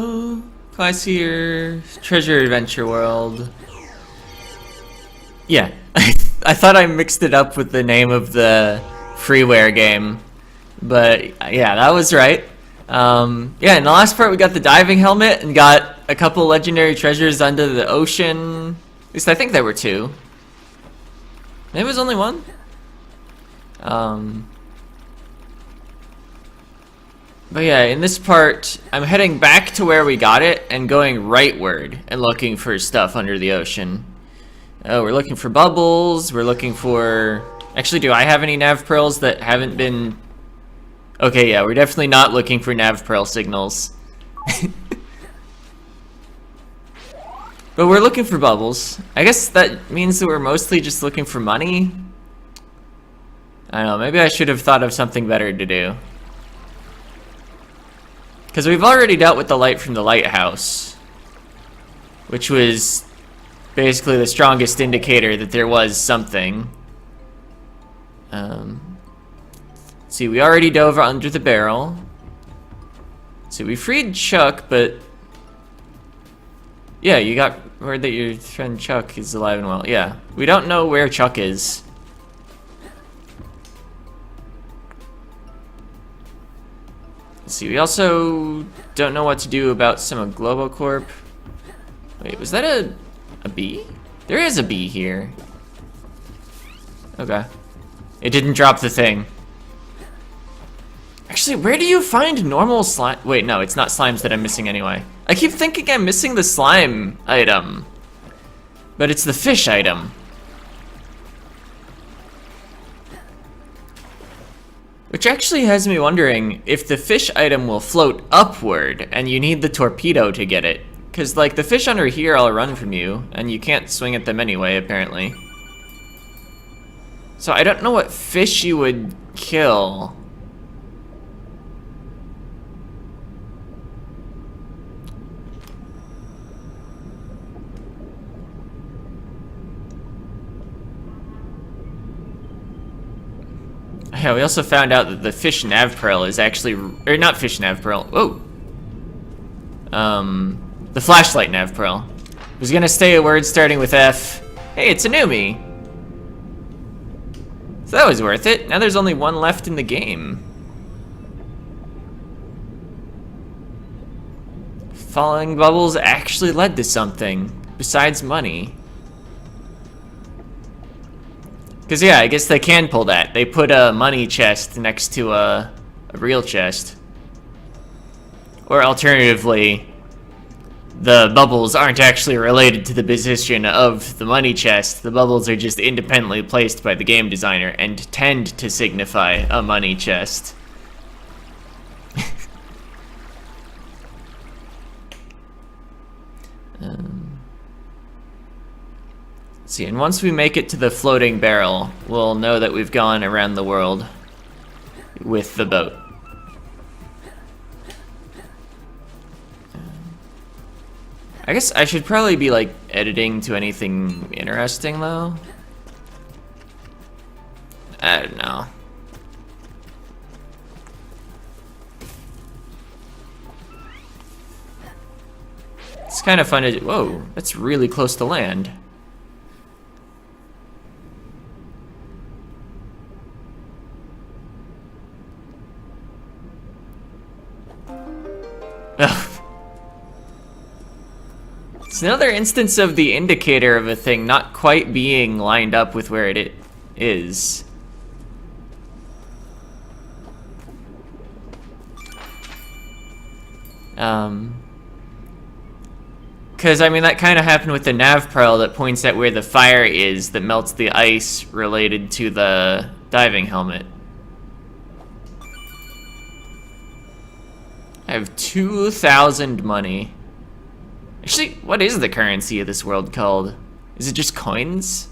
Hello, class here, treasure adventure world. Yeah, I thought I mixed it up with the name of the freeware game, but yeah, that was right. Yeah, in the last part we got the diving helmet and got a couple legendary treasures under the ocean. At least I think there were two. Maybe it was only one? But yeah, in this part, I'm heading back to where we got it and going rightward and looking for stuff under the ocean. Oh, we're looking for bubbles, we're looking for... Actually, do I have any nav pearls that haven't been... Okay, yeah, we're definitely not looking for nav pearl signals. But we're looking for bubbles. I guess that means that we're mostly just looking for money? I don't know, maybe I should have thought of something better to do. Because we've already dealt with the light from the lighthouse, which was basically the strongest indicator that there was something. See, we already dove under the barrel. See, we freed Chuck, but... Yeah, you got word that your friend Chuck is alive and well. Yeah, we don't know where Chuck is. Let's see, we also don't know what to do about some of GloboCorp. Wait, was that a bee? There is a bee here. Okay. It didn't drop the thing. Actually, where do you find normal slime? Wait, no, it's not slimes that I'm missing anyway. I keep thinking I'm missing the slime item, but it's the fish item. Which actually has me wondering if the fish item will float upward and you need the torpedo to get it. Because, like, the fish under here all run from you, and you can't swing at them anyway, apparently. So I don't know what fish you would kill. Yeah, we also found out that the fish nav pearl is actually, or not fish nav pearl, whoa. The flashlight nav pearl. Was gonna say a word starting with F. Hey, it's a newbie. So that was worth it. Now there's only one left in the game. Following bubbles actually led to something besides money. Because, yeah, I guess they can pull that. They put a money chest next to a real chest. Or alternatively, the bubbles aren't actually related to the position of the money chest. The bubbles are just independently placed by the game designer and tend to signify a money chest. See, and once we make it to the floating barrel, we'll know that we've gone around the world with the boat. I guess I should probably be, like, editing to anything interesting, though. I don't know. It's kind of fun to... Whoa, that's really close to land. It's another instance of the indicator of a thing not quite being lined up with where it is. Because, I mean, that kind of happened with the nav pearl that points at where the fire is that melts the ice related to the diving helmet. I have 2,000 money. Actually, what is the currency of this world called? Is it just coins?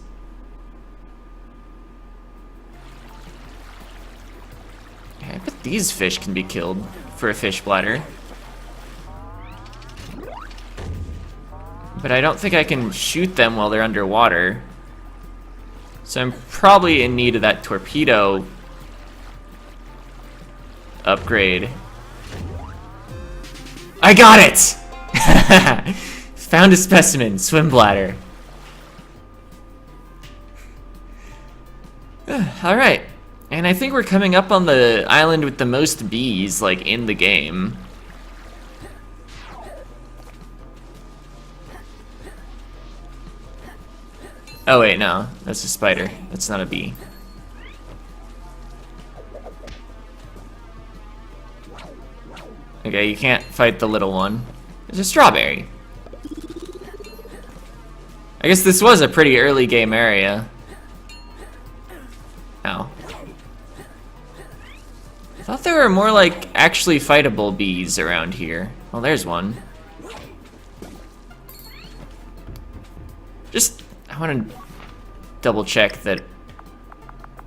Yeah, I bet these fish can be killed for a fish bladder. But I don't think I can shoot them while they're underwater. So I'm probably in need of that torpedo upgrade. I got it! Found a specimen, swim bladder. Alright. And I think we're coming up on the island with the most bees, like, in the game. Oh wait, no. That's a spider. That's not a bee. Okay, you can't fight the little one. There's a strawberry. I guess this was a pretty early game area. Oh. I thought there were more, like, actually fightable bees around here. Well, there's one. Just, I want to double check that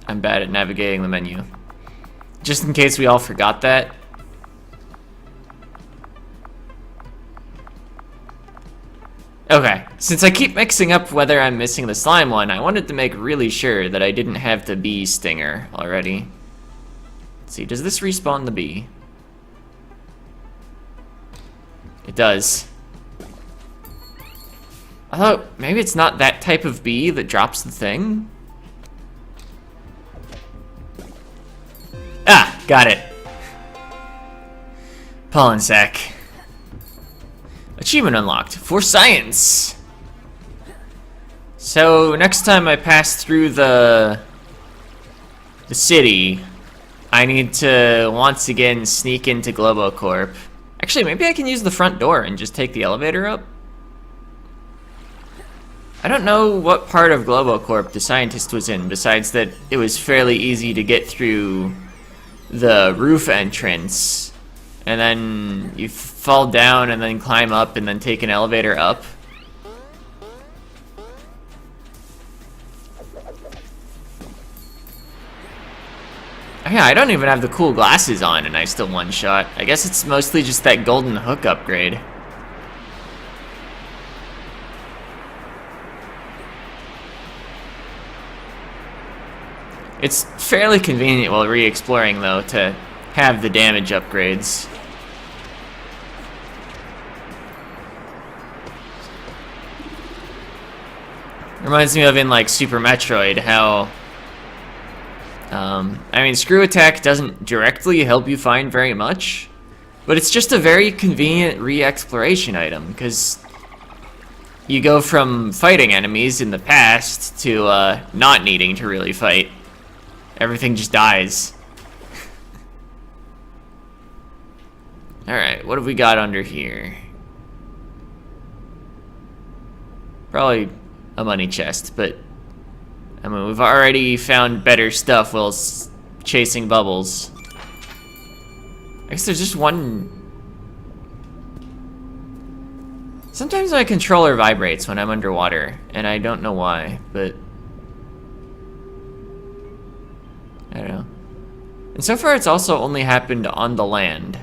I'm bad at navigating the menu. Just in case we all forgot that. Okay, since I keep mixing up whether I'm missing the slime one, I wanted to make really sure that I didn't have the bee stinger already. Let's see, does this respawn the bee? It does. I thought maybe it's not that type of bee that drops the thing? Ah, got it. Pollen sac. Achievement unlocked for science. So next time I pass through the city, I need to once again sneak into GloboCorp. Actually, maybe I can use the front door and just take the elevator up. I don't know what part of GloboCorp the scientist was in, besides that it was fairly easy to get through the roof entrance. And then you fall down and then climb up and then take an elevator up. Oh yeah, I don't even have the cool glasses on and I still one-shot. I guess it's mostly just that golden hook upgrade. It's fairly convenient while re-exploring, though, to have the damage upgrades. Reminds me of in, like, Super Metroid, how... I mean, Screw Attack doesn't directly help you find very much, but it's just a very convenient re-exploration item, because you go from fighting enemies in the past to not needing to really fight. Everything just dies. Alright, what have we got under here? Probably a money chest, but I mean, we've already found better stuff while chasing bubbles. I guess there's just one... Sometimes my controller vibrates when I'm underwater, and I don't know why, but... I don't know. And so far it's also only happened on the land.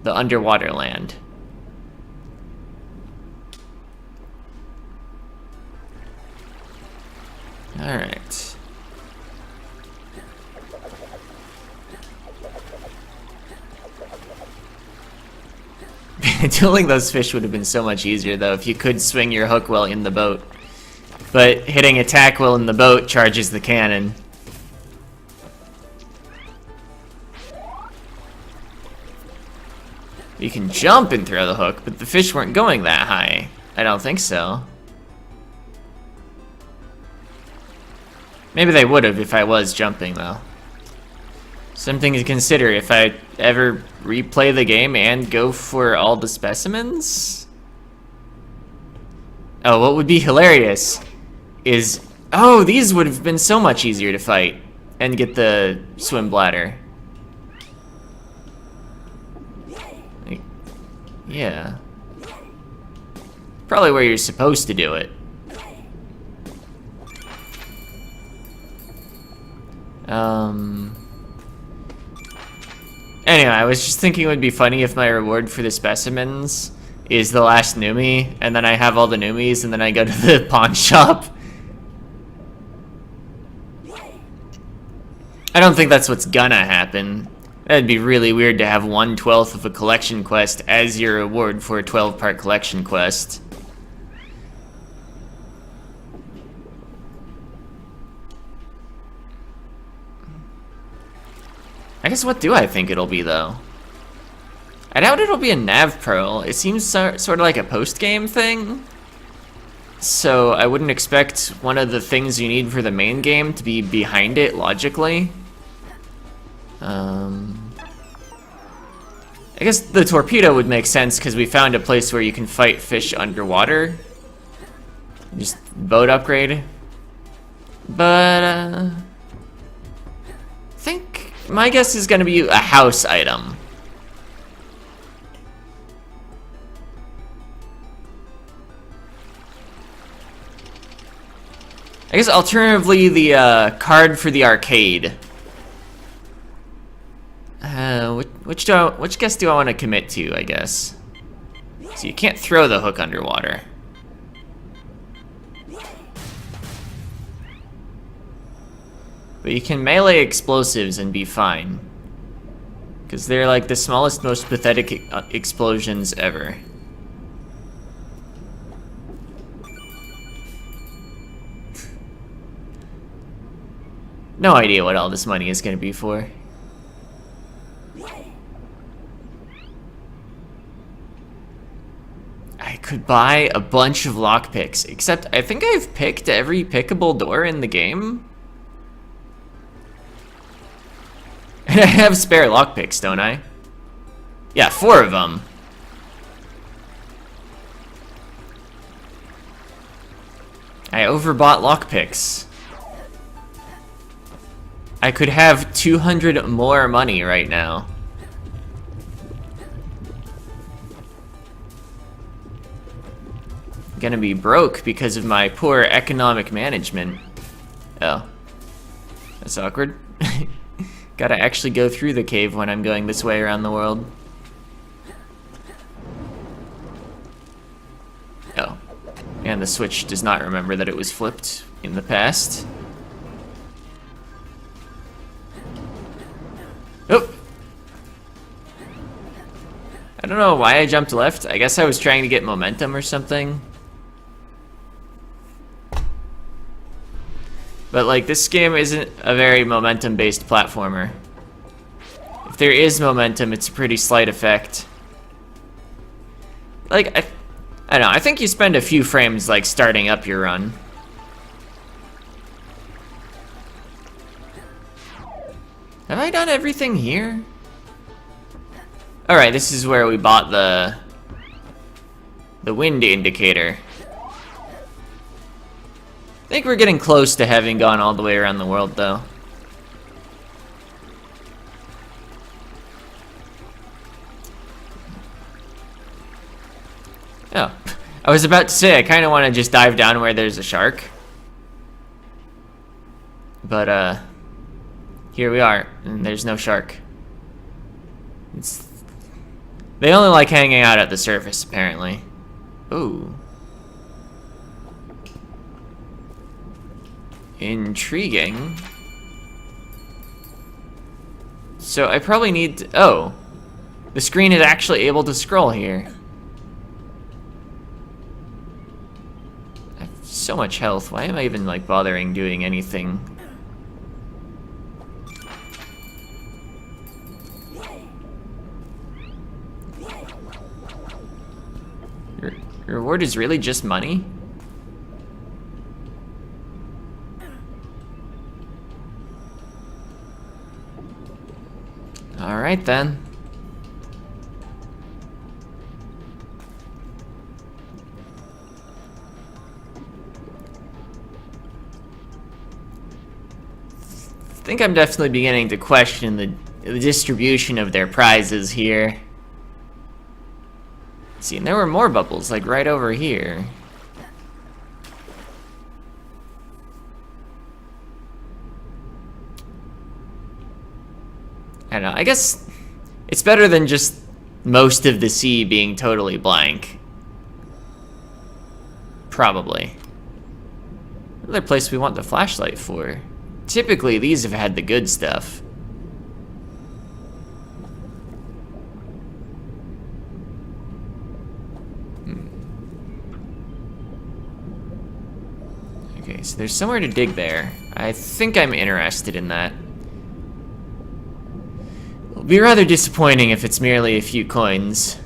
The underwater land. Alright. Dueling those fish would have been so much easier, though, if you could swing your hook while in the boat. But hitting attack while in the boat charges the cannon. You can jump and throw the hook, but the fish weren't going that high. I don't think so. Maybe they would have if I was jumping, though. Something to consider if I ever replay the game and go for all the specimens. Oh, what would be hilarious is... Oh, these would have been so much easier to fight and get the swim bladder. Yeah. Probably where you're supposed to do it. Anyway, I was just thinking it would be funny if my reward for the specimens is the last Numi, and then I have all the Numis, and then I go to the pawn shop. I don't think that's what's gonna happen. That'd be really weird to have 1/12 of a collection quest as your reward for a 12-part collection quest. I guess what do I think it'll be, though? I doubt it'll be a nav pearl. It seems sort of like a post-game thing. So I wouldn't expect one of the things you need for the main game to be behind it logically. I guess the torpedo would make sense because we found a place where you can fight fish underwater. Just boat upgrade. But I think my guess is going to be a house item. I guess alternatively the card for the arcade. Which guess do I want to commit to, I guess? So you can't throw the hook underwater. But you can melee explosives and be fine. Because they're like the smallest, most pathetic explosions ever. No idea what all this money is going to be for. I could buy a bunch of lockpicks, except I think I've picked every pickable door in the game. And I have spare lockpicks, don't I? Yeah, 4 of them. I overbought lockpicks. I could have 200 more money right now. Gonna be broke because of my poor economic management. Oh. That's awkward. Gotta actually go through the cave when I'm going this way around the world. Oh. And the Switch does not remember that it was flipped in the past. Oh! I don't know why I jumped left. I guess I was trying to get momentum or something. But like, this game isn't a very momentum-based platformer. If there is momentum, it's a pretty slight effect. Like, I don't know, I think you spend a few frames like starting up your run. Have I done everything here? Alright, this is where we bought the wind indicator. I think we're getting close to having gone all the way around the world, though. Oh, I was about to say, I kind of want to just dive down where there's a shark. But, here we are, and there's no shark. They only like hanging out at the surface, apparently. Ooh. Intriguing. So I probably need to, oh. The screen is actually able to scroll here. I have so much health. Why am I even like bothering doing anything? Your reward is really just money? Alright then. I think I'm definitely beginning to question the distribution of their prizes here. See, and there were more bubbles, like right over here. I don't know, I guess it's better than just most of the sea being totally blank. Probably. Another place we want the flashlight for. Typically, these have had the good stuff. Okay, so there's somewhere to dig there. I think I'm interested in that. It'll be rather disappointing if it's merely a few coins.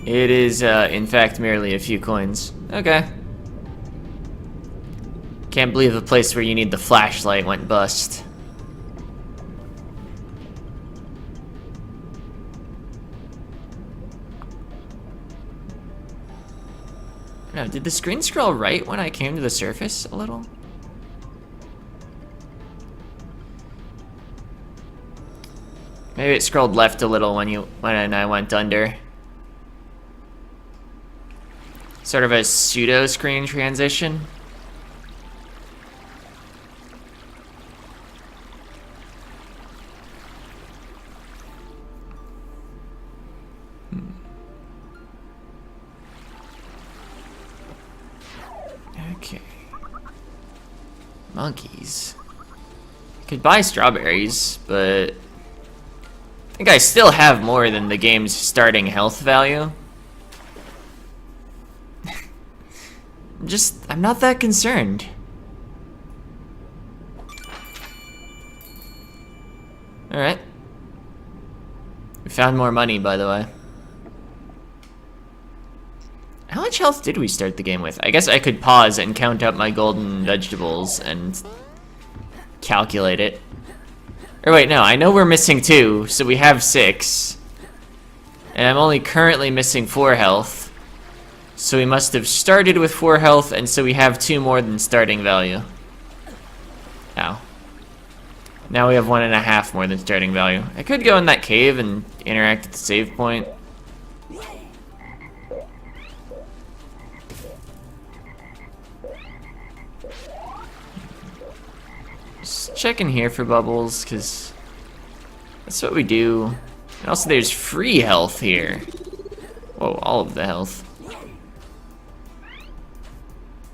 It is, in fact, merely a few coins. Okay. Can't believe the place where you need the flashlight went bust. No, did the screen scroll right when I came to the surface a little? Maybe it scrolled left a little when I went under. Sort of a pseudo screen transition. Okay. Monkeys. Could buy strawberries, but I think I still have more than the game's starting health value. I'm not that concerned. Alright. We found more money, by the way. How much health did we start the game with? I guess I could pause and count up my golden vegetables and calculate it. Or wait, no, I know we're missing 2, so we have 6. And I'm only currently missing 4 health. So we must have started with 4 health, and so we have 2 more than starting value. Ow. Now we have 1.5 more than starting value. I could go in that cave and interact at the save point. Just checking here for bubbles, because that's what we do. And also there's free health here. Whoa, all of the health.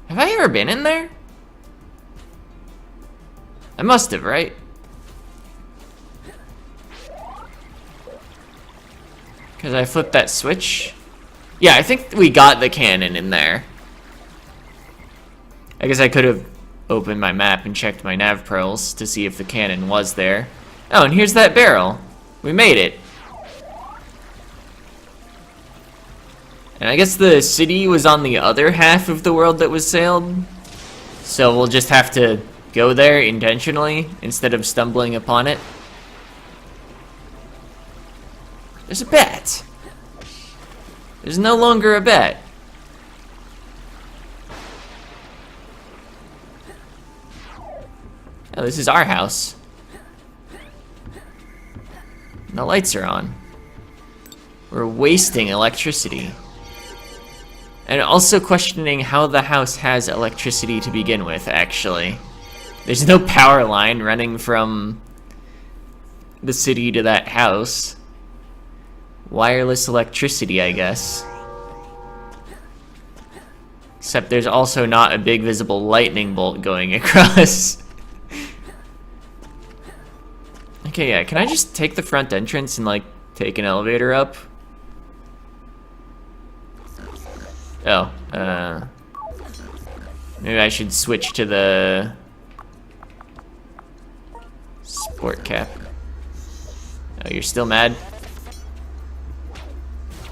Have I ever been in there? I must have, right? Because I flipped that switch. Yeah, I think we got the cannon in there. I guess I could have opened my map and checked my nav pearls to see if the cannon was there. Oh, and here's that barrel. We made it. And I guess the city was on the other half of the world that was sailed. So we'll just have to go there intentionally instead of stumbling upon it. There's a bat. There's no longer a bat. Oh, this is our house. And the lights are on. We're wasting electricity. And also questioning how the house has electricity to begin with, actually. There's no power line running from the city to that house. Wireless electricity, I guess. Except there's also not a big visible lightning bolt going across. Okay, yeah, can I just take the front entrance and, like, take an elevator up? Oh, maybe I should switch to the sport cap. Oh, you're still mad?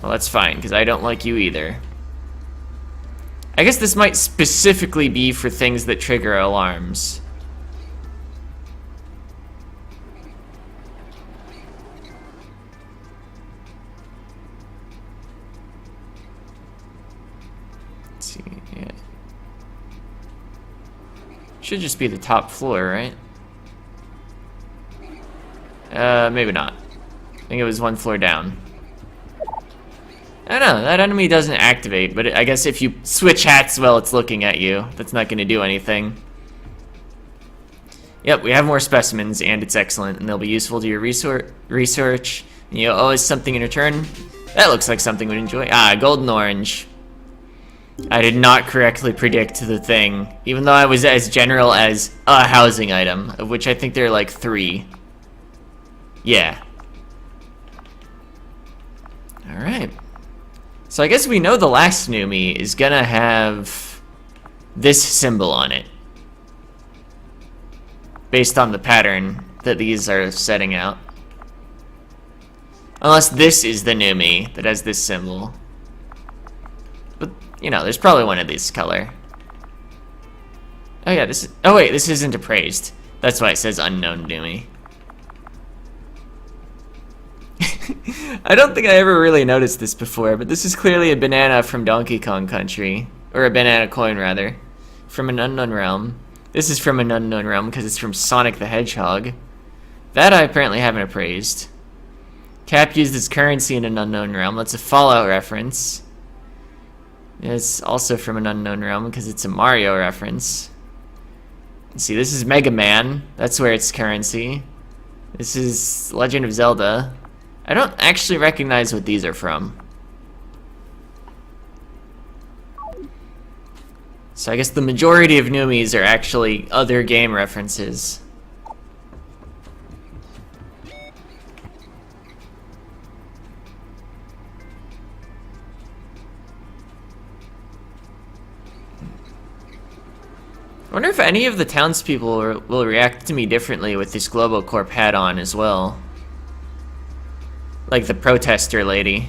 Well, that's fine, because I don't like you either. I guess this might specifically be for things that trigger alarms. Yeah. Should just be the top floor, right? Maybe not. I think it was 1 floor down. I don't know, that enemy doesn't activate, but I guess if you switch hats while it's looking at you, that's not going to do anything. Yep, we have more specimens, and it's excellent, and they'll be useful to your research. And you owe us something in return. That looks like something we'd enjoy. Ah, golden orange. I did not correctly predict the thing, even though I was as general as a housing item, of which I think there are like 3. Yeah. Alright. So I guess we know the last Numi is gonna have this symbol on it. Based on the pattern that these are setting out. Unless this is the Numi that has this symbol. But, you know, there's probably one of these color. Oh yeah, this is... Oh wait, this isn't appraised. That's why it says unknown Numi. I don't think I ever really noticed this before, but this is clearly a banana from Donkey Kong Country. Or a banana coin, rather. From an unknown realm. This is from an unknown realm because it's from Sonic the Hedgehog. That I apparently haven't appraised. Cap used as currency in an unknown realm. That's a Fallout reference. It's also from an unknown realm because it's a Mario reference. See, this is Mega Man. That's where it's currency. This is Legend of Zelda. I don't actually recognize what these are from. So I guess the majority of Numis are actually other game references. I wonder if any of the townspeople will react to me differently with this GloboCorp hat on as well. Like the protester lady.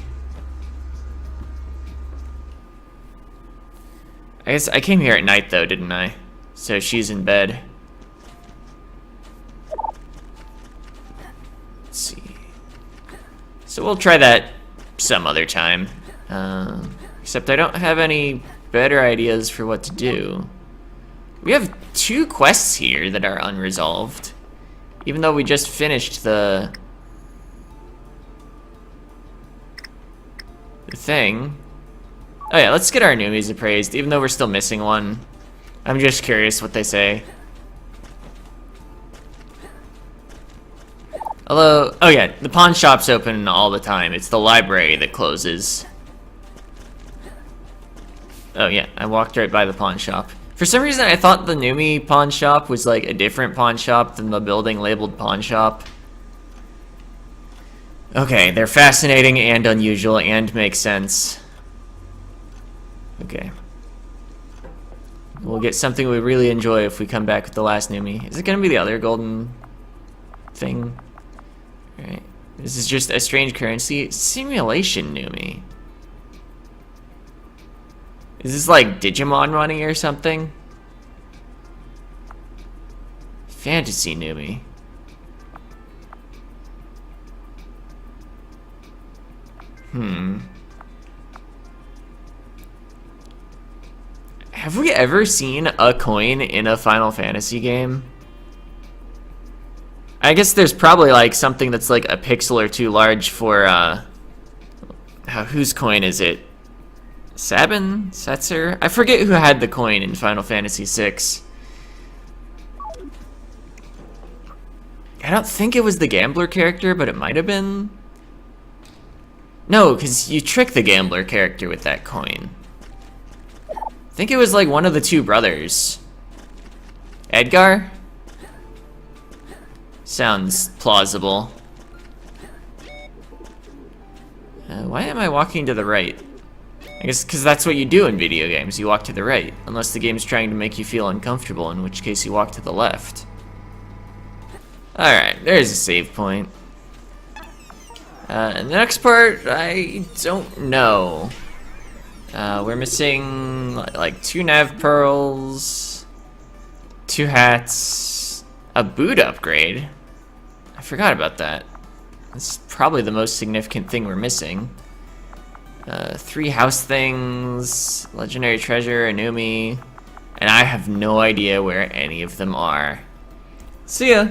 I guess I came here at night though, didn't I? So she's in bed. Let's see. So we'll try that some other time. Except I don't have any better ideas for what to do. We have 2 quests here that are unresolved. Even though we just finished the thing. Oh yeah, let's get our Numis appraised, even though we're still missing one. I'm just curious what they say. Although, oh yeah, the pawn shop's open all the time. It's the library that closes. Oh yeah, I walked right by the pawn shop. For some reason, I thought the Numi pawn shop was like a different pawn shop than the building labeled pawn shop. Okay, they're fascinating and unusual and make sense. Okay. We'll get something we really enjoy if we come back with the last Numi. Is it gonna be the other golden thing? Alright. This is just a strange currency. Simulation Numi. Is this like Digimon money or something? Fantasy Numi. Have we ever seen a coin in a Final Fantasy game? I guess there's probably like something that's like a pixel or 2 large for whose coin is it? Sabin? Setzer? I forget who had the coin in Final Fantasy VI. I don't think it was the gambler character, but it might have been. No, because you trick the gambler character with that coin. I think it was like one of the 2 brothers. Edgar? Sounds plausible. Why am I walking to the right? I guess because that's what you do in video games. You walk to the right. Unless the game's trying to make you feel uncomfortable, in which case you walk to the left. Alright, there's a save point. And the next part, I don't know. We're missing like 2 nav pearls, 2 hats, a boot upgrade. I forgot about that. That's probably the most significant thing we're missing. 3 house things, legendary treasure, a Numi, and I have no idea where any of them are. See ya!